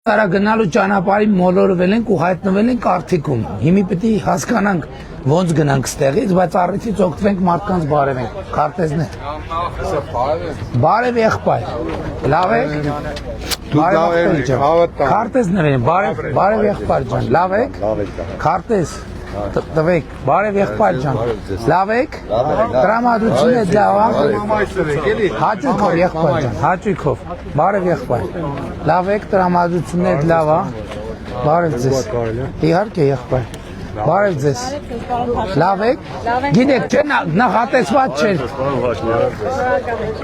Տարա գնալու ճանապարհի մոլորվել ենք ու հայտնվել ենք Արթիկում։ Հիմա պետք է հասկանանք ոնց գնանք ստեղից, բայց առիթից օգտվենք մարդկանց բարևենք։ Քարտեզն է։ Բարև եղբայր։ Լավ եք։ Քարտեզն է, բարև եղբայր ջան։ Լավ եք։ Քարտեզ տվեք, բարև եղբայր ջան։ Լավ եք։ Տրամադրությունը լավ է։ Հաճույքով եղբայր ջան, հաճույքով։ Բարև եղբայր։ Լավ եք, տրամադրությունը լավ է։ Բարև ձեզ։ Իհարկե եղբայր։ Բարև ձեզ։ Լավ եք։ Գիտեք, չէ՞ նախատեսված չէր։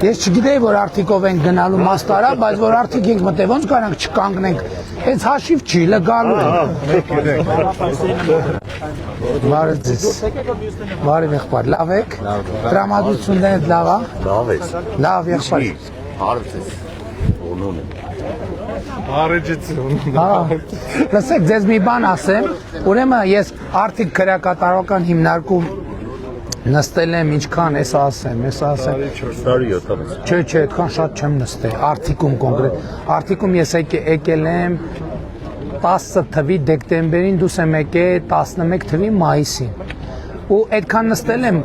Ես չգիտեի, որ Արթիկով ենք գնալու Մաստարա, բայց որ Արթիկ ենք մտել, ոնց կարանք չկանգնենք։ Հենց հաշիվ չի, լգալու է։ Բարև ձեզ։ Բարև եղբայր, լավ եք։ Տրամադրությունն լավ է։ Լավ է։ Լավ եղբայր։ Բարև ձեզ։ Ոնոն է։ Լսեք, ձեզ մի բան ասեմ, ուրեմն ես Արթիկ քրեակատարական հիմնարկում նստել եմ, ինչքան էս ասեմ։ 4 տարի 7 Չէ, այդքան շատ չեմ նստել, Արթիկում կոնկրետ։ Արթիկում ես եկել եմ 10 թվականի դեկտեմբերին, դուս եմ եկել 11 թվականի մայիսին։ Ու այդքան նստել եմ,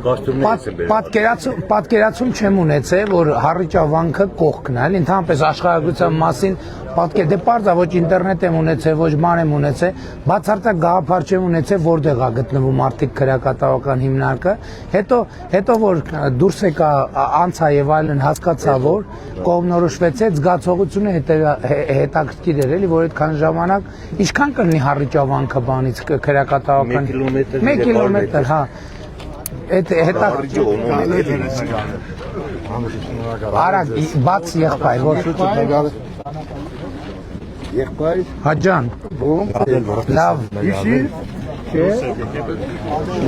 պատկերացում չեմ ունեցել, որ Հառիճավանքը կողքն է, ընդհանրապես աշխարհագրության մասին պատկեր, դե պարզ է, ոչ ինտերնետ եմ ունեցել, ոչ բան եմ ունեցել, բացարձակ գաղափար չեմ ունեցել, որտեղ է գտնվում Արթիկ քրեակատարական հիմնարկը, հետո որ դուրս եկա անցա եւ այլն հասկացա, որ կողմնորոշվեցեց զգացողությունը հետաքրքիր էր, էլի, որ այդքան ժամանակ ինչքան կլինի Հառիճավանքը բանից քրեակատարական 1 կիլոմետր, հա։ Արագ, բաց եղբայր, որ Եղբայր Հաջան, լավ,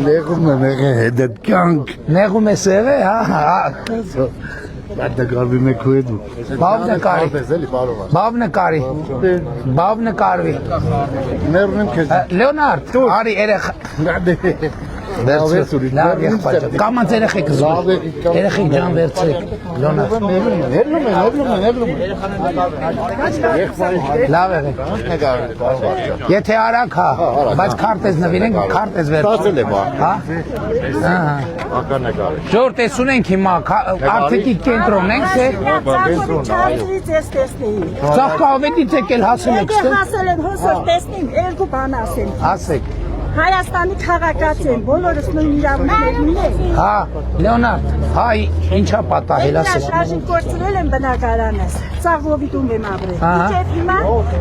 Նեղում եմ եղել հետդ կյանք նեղում ես եղել, հա, Դա գարվի մեկ ու հետու բավ նկարվի, Ներն եմ կեզ Լեոնարդ, արի երեխա Լավ եղբայր ջան, կամանց երեխեք զուր, երեխեք ջան վերցրեք, Լեոնարդ Լավ եղեք, եթե արագ հա, բայց քարտեզ նվիրենք, քարտեզ վերցրեք Ժոր տեսուն ենք հիմա, Արթիկի կենտրոն ենք, ծաղկավետից եկել հասել եք ստեղ Հասել եմ, հոսով տեսնիմ, երկու բան ասեմ Ասեք Հայաստանի քաղաքաց են, բոլորս նույն իրավունքներն ունեն Հա, Լեոնարդ, հա, ինչա պատահել ասեք Շարժին կորցրել եմ բնակարանս, ծաղովիտում եմ ապրել Իջև հիմա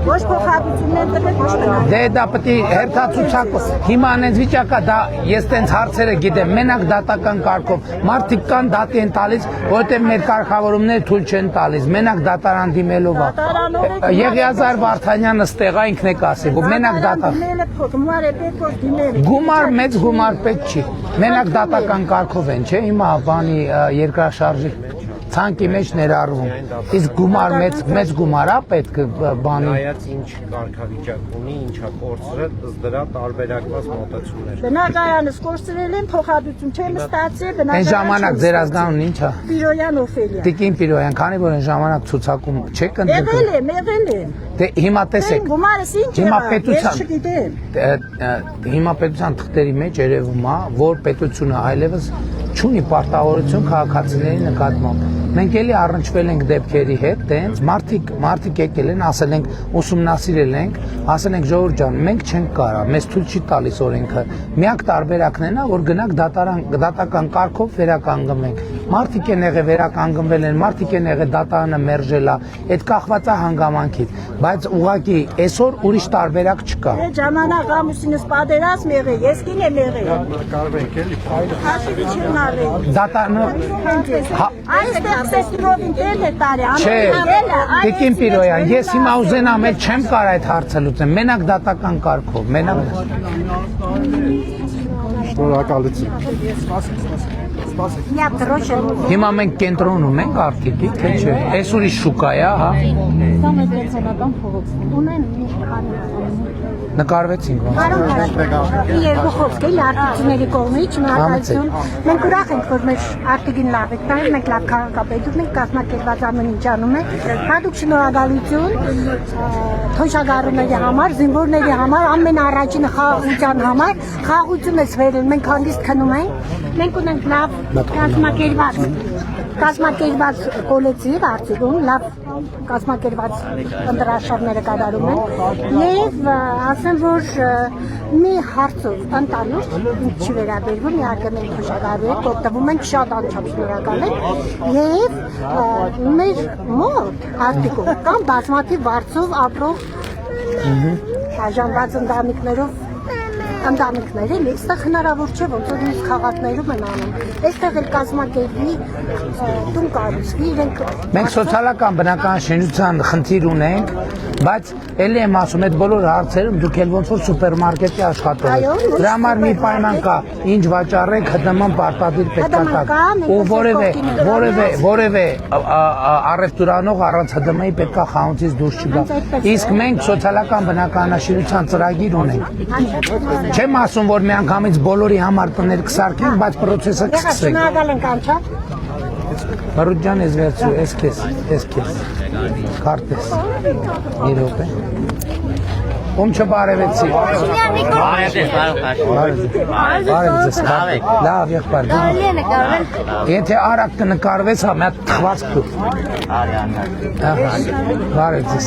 ոչ փոխհատուցումներ տվել, ոչ բնակ Դե դա պետք է հերթացուցակ հիմա անենց վիճակա դա ես տենց հարցերը գիտեմ մենակ դատական կարգով մարդիկ կան դատի են տալիս որովհետև մեր կարգավորումները թույլ չեն տալիս մենակ դատարան դիմելով է Եղիազար Վարդանյանը ստեղ է ինքն է կասի մենակ դատան Գումար մեծ գումար պետք չի մենակ դատական կարգով են չէ հիմա բանի երկրաշարժի ցանկի մեջ ներառվում իսկ գումար մեծ գումար է պետք բանի Հայաց ինչ կարգավիճակ ունի ինչա կորցրել ըստ դրա տարբերակված մոտեցումներ Բնակարանս կորցրել եմ փոխհատուցում չեմ ստացել Այն ժամանակ ձեր ազգանունն ինչ է Պիրոյան Օֆելիա Տիկին Պիրոյան քանի որ այն ժամանակ ցուցակում չեք ընդգրկել Եղել եմ Դե հիմա տեսեք Գումարս ինչ է ես չգիտեմ Հիմա պետության թղթերի մեջ երևում է որ պետությունը այլևս չունի պարտավորություն քաղաքացիների նկատմամբ Մենք էլի առնչվել ենք դեպքերի հետ, տենց մարդիկ եկել են, ասել ենք, ուսումնասիրել ենք, ասել ենք ժողովուրդ ջան, մենք չենք կարա, մեզ թույլ չի տալիս օրենքը։ Միակ տարբերակն է նա, որ գնանք դատական կարգով վերականգնվենք։ Մարդիկ են եղել վերականգնվել են, մարդիկ են եղել դատարանը մերժել է, այդ կախված է հանգամանքից, բայց ուղղակի այսօր ուրիշ տարբերակ չկա։ Այդ ժամանակ ամուսինս պատերազմ եղել, ես կին եմ եղել։ Կարվենք էլի ֆայլը Հաշիվի չեն արել։ Դատարանը Այստեղ Սեստրովին տել է տարի, Չէ, Տիկին Պիրոյան, ես հիմա ուզենամ էլ չեմ կարող այդ հարցը լուծեմ, մենակ դատական կարգով, մենակ Շնորհակալություն Я дрочен։ Հիմա մենք կենտրոնում ենք արտիկի, թե չէ։ Այս ուրիշ շուկա է, հա։ Սամը դեցանական փողոց։ Ունեն մի քանի։ Նկարվեցինք ոնց։ Երկու խոսք էլի արտիստների կողմից շնորհակալություն։ Մենք ուրախ ենք, որ մեր արտիգին լավ է տալ, մենք լավ քաղաքապետ ունենք, կազմակերպված ամեն ինչ անում ենք։ Հատուկ շնորհակալություն թոշակառուների համար, զինվորների համար, ամեն առաջին խաղաղության համար, խաղաղություն է սվերել, մենք հանդիստ քնում ենք, մենք ունենք լավ կազմակերպված կոլեկտիվ Արցախում, լավ կազմակերպված ընտրաշարները կատարում են եւ ասեմ որ մի հարցով ընտանուց ինչի վերաբերվում իհարկե մենք խոշակարու ենք օգտվում ենք շատ անչափ շնորհակալ ենք եւ մեր մոտ Արտիկում կան բազմաթիվ վարձով ապրող բաժանված ընտանիքները այստեղ հնարավոր չէ ոնց որ մյուս քաղաքներում են անում այստեղ էլ կազմակերպի տուն կառուցվի իրենք Մենք սոցիալական բնական շինության խնդիր ունենք բայց ելի եմ ասում այդ բոլոր հարցերում դուք էլ ոնց որ սուպերմարկետի աշխատող եք դրա համար մի պայման կա ինչ վաճառեք ՀԴՄ պարտադիր պետք է տակ ու որևէ առևտուրանող առանց ՀԴՄ-ի պետք է խանութից դուրս չգա իսկ մենք սոցիալական բնականաշինության ծրագիր ունենք Չեմ ասում, որ մի անգամից բոլորի համար տներ կսարքենք, բայց պրոցեսը կսկսենք։ Շնորհակալ ենք անչափ։ Մարուջան ես վերցու, ես քեզ։ Քարտես։ Մի րոպե։ Ում չբարևեցի։ Բարև լավ եղբայր։ Եթե արագ կնկարվես, հա մի հատ թխվածք դու։ Բարև ձեզ։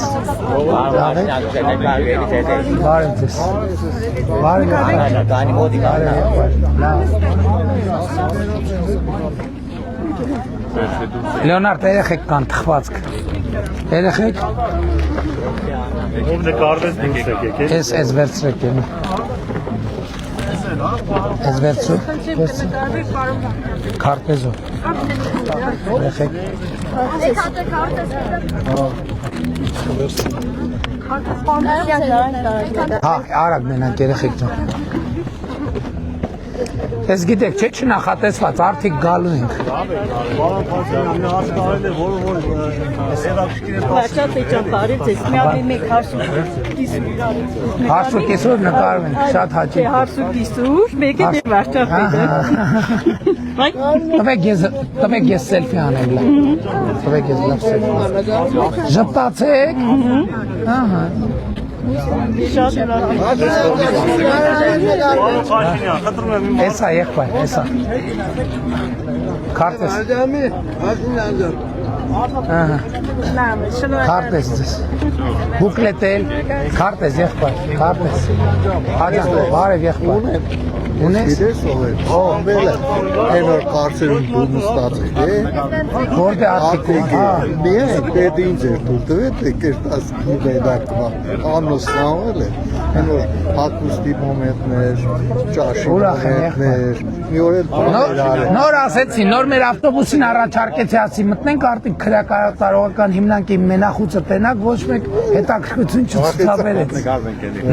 Լեոնարդ երեխեք կան թխվածք։ Երեխեք։ Ով նկարվեց դուրս եկեք։ Ես վերցրեք եմ։ Ես վերցու։ Քարտեզով։ Երեխեք։ Հա, արագ մենակ երեխեք ջան։ Ես գիտեք, չէ՞ չնախատեսված, արդիկ գալու ենք։ Հարսու կիսուր նկարում ենք, շատ հաճիկ։ Հարսու կիսուր, մեկ է վարչապետը։ Տվեք ես սելֆի անեմ լավ։ Տվեք ես լավ սելֆի։ Ժպտացեք։ Ահա։ Էսա եղբայր, էսա։ Քարտես։ Քարտես ձեզ։ Բուկլետել, քարտես եղբայր, քարտես։ Հաջան, բարև եղբայր։ Ունես։ Ո՞վ է։ Այնոր կարծերում դու նստած ես։ Որտե արտիկում, հա։ Միայն պետ ինձ էր դու դվետ կերտած գիդակվա։ Անոսնավել է։ Այնոր հակուստի մոմենտներ, ճաշի մոմենտներ։ Մի օր էլ Նոր ասեցի, նոր մեր ավտոբուսին առաջարկեցի ասի մտնենք արտիկ քրակարողական հիմնանքի մենախուցը տենակ ոչ մեկ հետաքրքրություն չցուցաբերեց։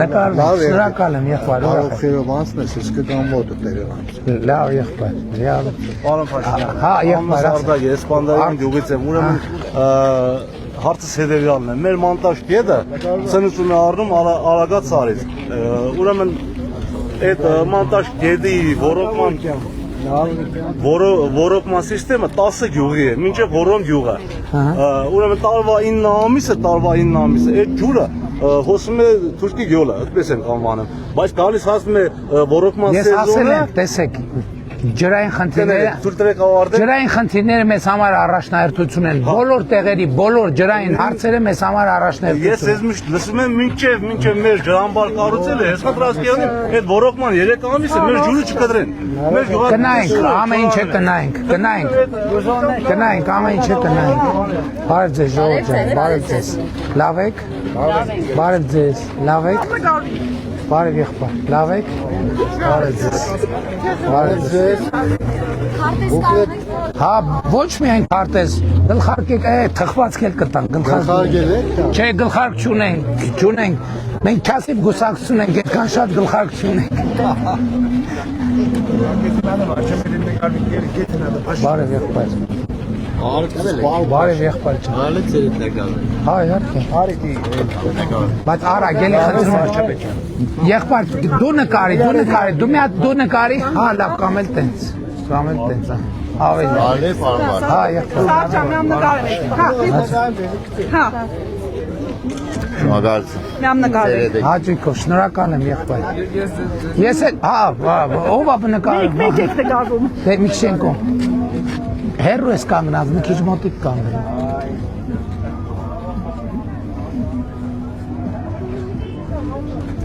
Նկարվենք, շնորհակալ եմ եղբայր։ Կարող խերովանցն ես, ես կգամ մոտը տերևանց։ Լավ եղբայր, լավ։ Պարոն Փաշինյան, Հա, եղբայր։ Ես Սպանդարյան գյուղից եմ, ուրեմն հարցս հետևյալն է, մեր մոնտաժ կետը ծնություն է առնում Արագած սարից, ուրեմն այդ մոնտաժ կետի որոքման սիստեմը 10 գյուղի է, մինչև որոն գյուղը, ուրեմն տարվա 9 ամիսը, այդ ջուրը հոսում է Թուրքի գյուղը, այդպես ենք անվանում, բայց գալիս հասնում է որոքման Ես ասել սեզոնը, եմ, տեսեք, ջրային խնդիրները մեզ համար առաջնահերթություն են, բոլոր տեղերի, բոլոր ջրային հարցերը մեզ համար Ես առաջնահերթություն ես միշտ լսում եմ մինչև մեր ջրամբար կառուցել է, հեսա Տրասկյանի այդ որոքման 3 ամիս է մեր ջուրը չկտրեն։ Կնայինք, ամեն ինչը կնայինք, ամեն ինչը կնայինք։ Բարև ձեզ, ժողովուրդ ջան, բարև ձեզ։ Լավ եք։ Բարև ձեզ, լավ եք։ Բարև եղբայր, լավ եք։ Բարև ձեզ։ Բարև ձեզ։ Հա, ոչ միայն քարտեզ, գլխարկեք, թխվածք էլ կտան, Գլխարկել եք, հա։ Չէ, գլխարկ չունենք, մենք քասիվ գուսակցություն ենք, այդքան շատ գլխարկ չունենք։ Բարև եղբայր։ Բարև եղբայր ջան։ Ալեք ծերդ նկարը։ Հա, իհարկե։ Արիքի նկարը։ Բայց արա, գելի խնդրում։ Եղբայր, դու նկարի, դու մի հատ դու նկարի, հա, լավ, կամ էլ տենց, ավելի։ Ալեփ արմար։ Հա, եղբայր։ Սաղ Հա։ Մագարց։ Մյամ նկարել։ Հաճույքով, շնորհակալ եմ եղբայր։ Ես էլ, ով է նկարում։ Մեկ եք նկարվում։ Դե մի քիչ հերո ես կանգնած, մի քիչ մոտիկ կանգնել։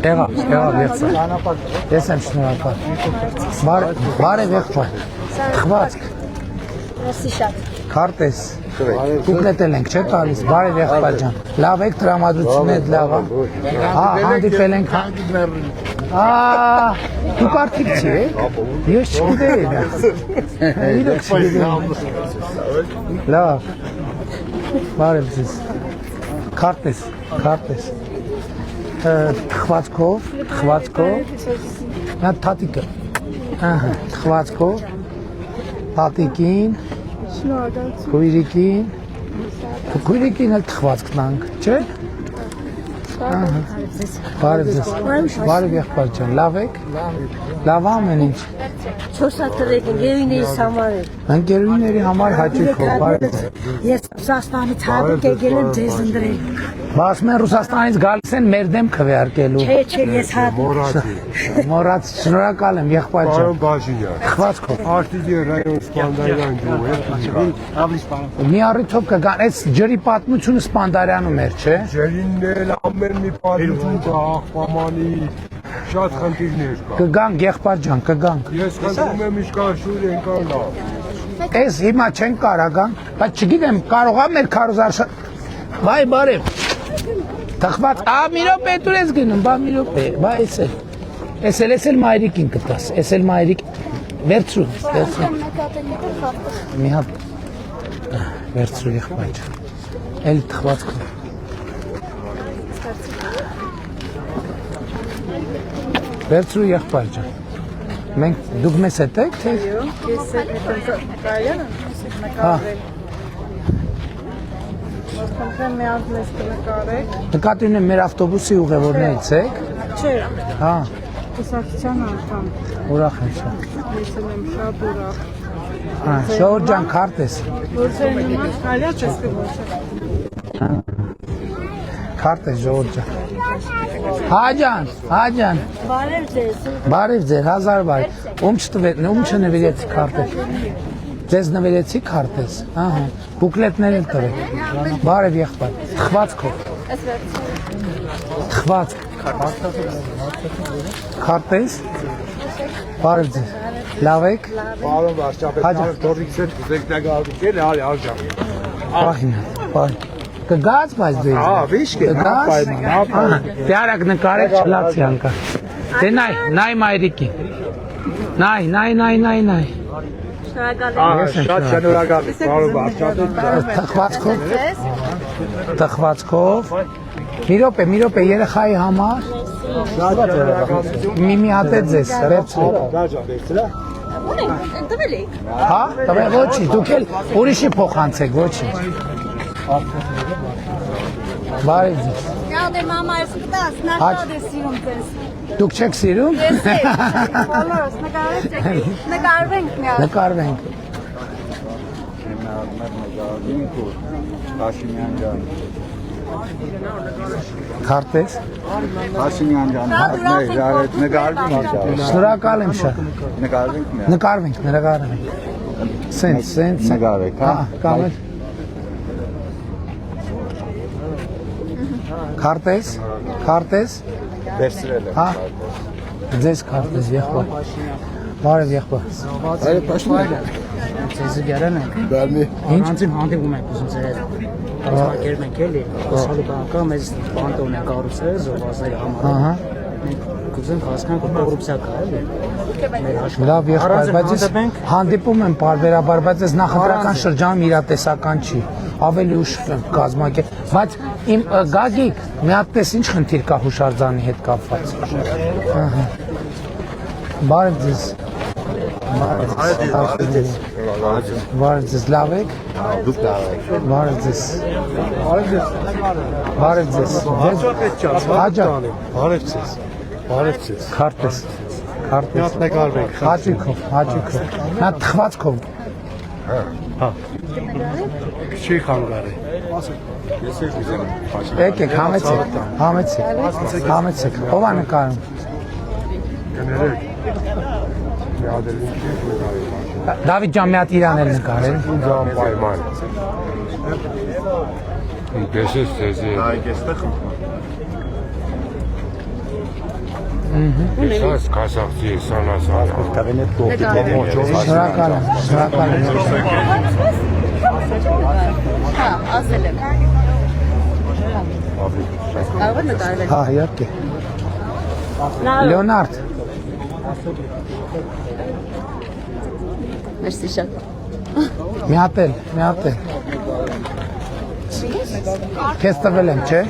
Եղավ, եղբայր։ Ես եմ շնորհակալ։ Բարև եղբայր։ Թխվածք, Մերսի շատ։ քարտեզ, կուպլետել ենք, չէ՞ տալիս։ Բարև եղբայր ջան։ Լավ եք, տրամադրությունդ լավ է։ Հա, հանդիպել ենք։ Դու կարծիք չի, ես չգիտեի։ Իրոք չգիտեի։ Լավ։ Բարև ձեզ։ Քարտեզ։ Թխվածքով, նա թատիկը։ Ահա, թխվածքով, թատիկին, քույրիկին էլ թխվածք տանք, չէ՞։ Ահա։ Բարև ձեզ։ Բարև եղբայր ջան, լավ եք։ Լավ ամեն ինչ։ 4 հատ տվեք ընկերուներիս համար։ Ընկերուների համար հաճույքով, բարև ձեզ։ Ես Ռուսաստանից հատուկ եկել եմ ձեզ ընտրել։ Ասում են Ռուսաստանից գալիս են մեր դեմ քվեարկելու։ Չէ, ես հատուկ։ Մոռաց, շնորհակալ եմ եղբայր ջան։ Բաժինյան։ Թխվածքով։ Արտիդի ռայոն Սպանդարյան գյուղը։ Մի առիթով կգան, այս ջրի պատմությունը Սպանդարյանում էր, չէ։ Ջերինն էլ ամեն մի պատմություն կա, աղբամանի շատ խնդիրներ կա։ Կգանք եղբայր ջան, կգանք։ Ես խնդրում եմ իշկաշուր ենկան լավ։ Այս հիմա չեն կարա գան, բայց չգիտեմ, կարող է մեր քարոզարշա։ Բայ բարև։ Թխված, մի րոպե դու ես գնում, մի րոպե, էս էլ մայրիկին կտաս, էս էլ մայրիկ վերցրու։ Մի հատ վերցրու եղբայր։ Էլ թխվածքով։ Վերցրու եղբայր ջան։ Մենք դուք մեզ հետ եք, թե։ Ես եմ Կարյանը, Հա։ Ոսկոնքան մի հատ մեզ կնկարեք։ Նկատի ունեմ մեր ավտոբուսի ուղևորներից եք։ Չէ, Հա, կուսակցության անդամ։ ուրախ եմ շատ։ Ես եմ շատ ուրախ։ Հա, Ժողովուրդ ջան, քարտեզ։ Գործեր նման կարյա չես կգործել։ Քարտեզ ժողովուրդ ջան։ Հա ջան։ Բարև ձեզ։ Բարև ձեր, 1000 բայ։ Ում չնվիրեցի քարտեզ։ Ձեզ նվիրեցի քարտեզ։ Ահա, բուկլետներ էլ տվեք։ Բարև եղբայր։ Թխվածքով։ Թխվածք։ Քարտեզ։ Բարև ձեզ։ Լավ եք։ Պարոն վարչապետ, դորից հետ կուզեք նկարել, արի արժան։ Պահին։ Կգաց բայց դու։ Հա, վիշք է, Կգաց։ Դե արագ նկարեք չլացի անկա։ Դե նայ մայրիկին։ Նայ։ Շատ շնորհակալ եմ, պարոն վարչապետ։ Թխվածքով։ Մի րոպե երեխայի համար։ Մի հատ է ձեզ, վերցրու։ Հա, տվե ոչինչ, դուք էլ ուրիշի փոխանցեք, ոչինչ։ Բարև ձեզ։ Դե մամա, ես կտաս, նա շատ է սիրում ձեզ։ Դուք չեք սիրում։ Բոլորս նկարվենք մի հատ։ Նկարվենք։ Քարտեզ։ Հաշինյան ջան, նկարվենք։ Շնորհակալ եմ շատ։ Նկարվենք։ Նկարվենք։ Սենց։ Նկարվեք, հա։ Կամ Քարտեզ։ Վերցրել եմ։ Հա։ Ձեզ քարտեզ եղբայր։ Բարև եղբայր։ Այո, պաշտպան։ Ձեզ գերան ենք։ Բալմի։ Անձին հանդիպում ենք ուզում ձեր կազմակերպենք էլի։ Սալի բանկա մեզ բանտոն է կառուցել զովազների համար։ Ահա։ կուզենք հասկանանք որ կոռուպցիա կա էլի։ Լավ եղբայր, բայց ես հանդիպում եմ բարբերաբար, բայց ես նախընտրական շրջանում իրատեսական չի։ Ավելի ուշ կազմակերպ, բայց իմ Գագիկ, մի հատ պես ինչ խնդիր կա հուշարձանի հետ կապված։ Ահա։ Բարև ձեզ։ Բարև ձեզ, լավ եք։ Բարև ձեզ։ Բարև ձեզ։ Հաջա։ Բարև ձեզ։ Բարև ձեզ։ Քարտես։ Քարտես։ Նկարվեք։ Հաճիկով, հաճիկով։ Նա թխվածքով։ Չի խանգարի։ Եկեք, համեցեք, համեցեք, համեցեք։ Ո՞վ է նկարում։ Կներեք։ Դավիթ ջան, մի հատ իրան էլ նկարել։ Ջան պայման։ Ինչպես ես այստեղ Ես կասախցի սանասան։ Շնորհակալ եմ, շնորհակալ եմ։ Հա, ասել եմ։ Կարող եմ նկարվել։ Հա, իհարկե։ Լեոնարդ։ Մերսի շատ։ Մի հատ էլ։ Քեզ տվել եմ, չէ՞։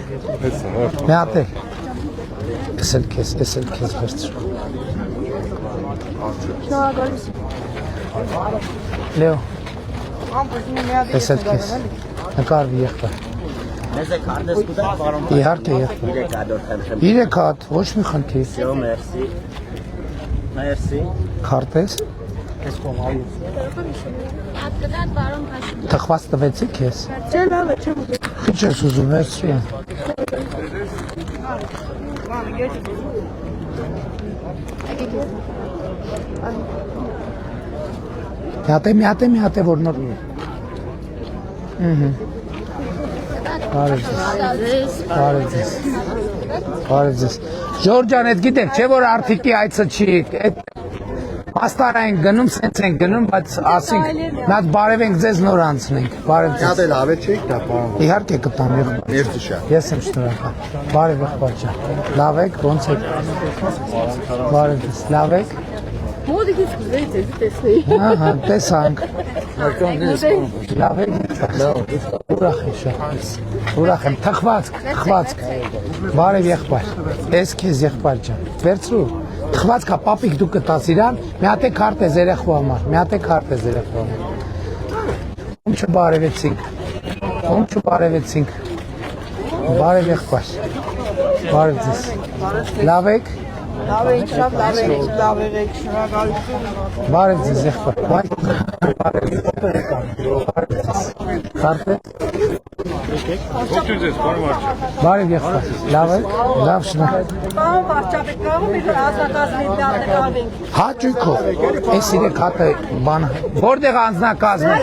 Մի հատ էլ։ Ես էլ քեզ վերցրու։ Լեո։ Ես էլ քեզ։ Նկարվի եղբայր։ Մեզ է քարտես կուտակ բարոն։ Իհարկե եղբայր։ 3 հատ, ոչ մի խնդիր։ Մերսի։ Մերսի։ Քարտես։ Քեզ կողմալու։ Թխված տվեցի քեզ։ Չէ, լավ է, չեմ ուզում։ Ինչ ես ուզում վերցրի։ Մի հատ է որ նոր։ Բարև ձեզ։ Ժորժ ջան, այդ գիտեք, չէ որ արդիկի այցը չի, այդ Աստար են գնում, սենց են գնում, բայց ասինք, նած բարև ենք ձեզ նոր անցնենք, բարև ձեզ։ Յադել ավետ չէիք դա պարան։ Իհարկե կտամ եղբայր։ Ներսի շատ։ Ես եմ շնորհակալ։ Բարև եղբայր ջան։ Լավ եք, ոնց եք։ Բարև ձեզ, լավ եք։ Մոդիկից կուզեի ձեզ տեսնեի։ Ահա, տեսանք։ Լավ եք։ Ուրախ եմ շատ։ Ուրախ եմ, թխվածք։ Բարև եղբայր։ Ես քեզ եղբայր ջան։ Վերցրու։ Թխվածքա պապիկ դու կտաս իրան, մի հատ է քարտեզ երեխու համար։ Ում չբարևեցինք։ Բարև եղբայր։ Բարև ձեզ։ Լավ եք։ Լավ եք, շատ լավ եք, շնորհակալություն։ Բարև ձեզ եղբայր։ Քարտեզ։ Բարև եղբայր։ Լավ եք։ Լավ շնորհակալ։ Պարոն վարչապետ, կարող եք անձնակազմի նկարվենք։ Հաճույքով, այս 3 հատը բան, որտեղ անձնակազմը,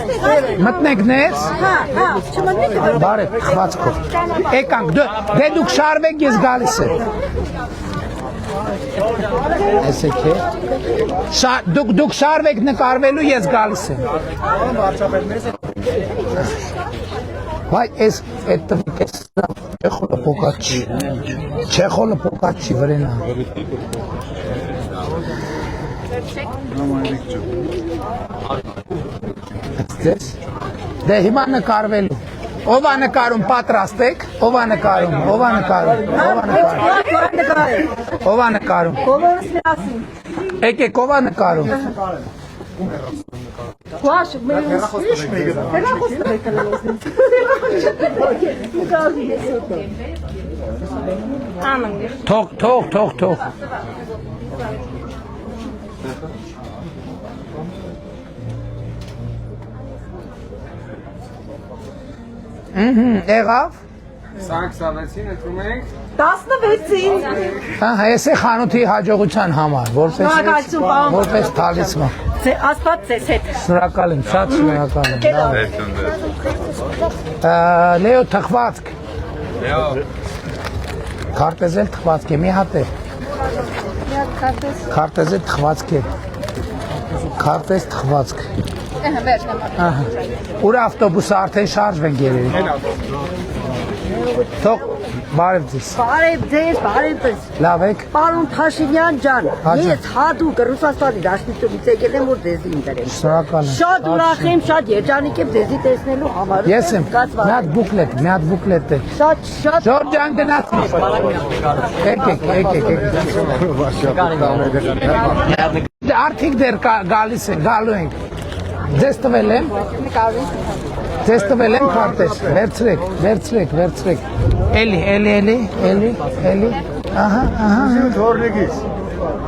մտնեք ներս, Հա, չմտնեք։ բարև, թխվածքով, եկանք, դուք շարվեք, ես գալիս եմ, Էսեք է, դուք շարվեք նկարվելու, ես գալիս եմ, վայ, ես այդ տվիկ ես չեխոլը պոկաչ չի վրենա դե հիմա նկարվելու ով է նկարում պատրաստ եք ով է նկարում եկեք ով է նկարում Quash, թող եղավ 26-ին ընդունում ենք 16-ին այս է խանութի հաջողության համար որպես թալիսման Աստված ձեզ հետ շնորհակալ եմ շատ շնորհակալ եմ Լեո թխվածք քարտեզել թխվածք է մի հատ է քարտեզել թխվածք է քարտեզ թխվածք ուր ավտոբուսը արդեն շարժվենք երևի թող բարև ձեզ։ Բարև ձեզ, բարև ձեզ։ Լավ եք։ Պարոն Փաշինյան ջան, Հաջող։ ես հատուկ Ռուսաստանի Դաշնությունից եկել եմ, որ ձեզի ինտերես։ Շնորհակալ եմ։ Շատ ուրախ եմ, շատ երջանիկ եմ ձեզի տեսնելու համար։ Ես եմ։ Մի հատ բուկլետ է։ Շատ Ջորջան գնաց։ Եկեք։ Արդիկ դեր գալիս են, գալու ենք։ Ձեզ տվել եմ։ Ձեզ տվել եմ քարտեզ։ Վերցրեք։ Էլի։ Ահա։ Թորնիկից։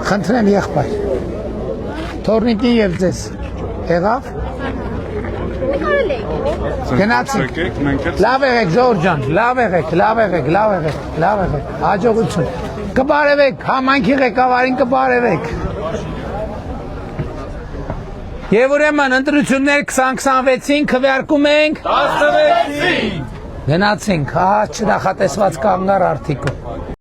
Խնդրեմ եղբայր։ Թորնիկին եւ ձեզ։ Եղավ։ Գնացինք։ Լավ եղեք Ջորջան, լավ եղեք։ Հաջողություն։ Կբարևեք, համայնքի ղեկավարին կբարևեք։ Եվ ուրեմն ընտրություններ 2026-ին քվեարկում ենք 16-ին։ Գնացինք, չնախատեսված կանգար արդիկը։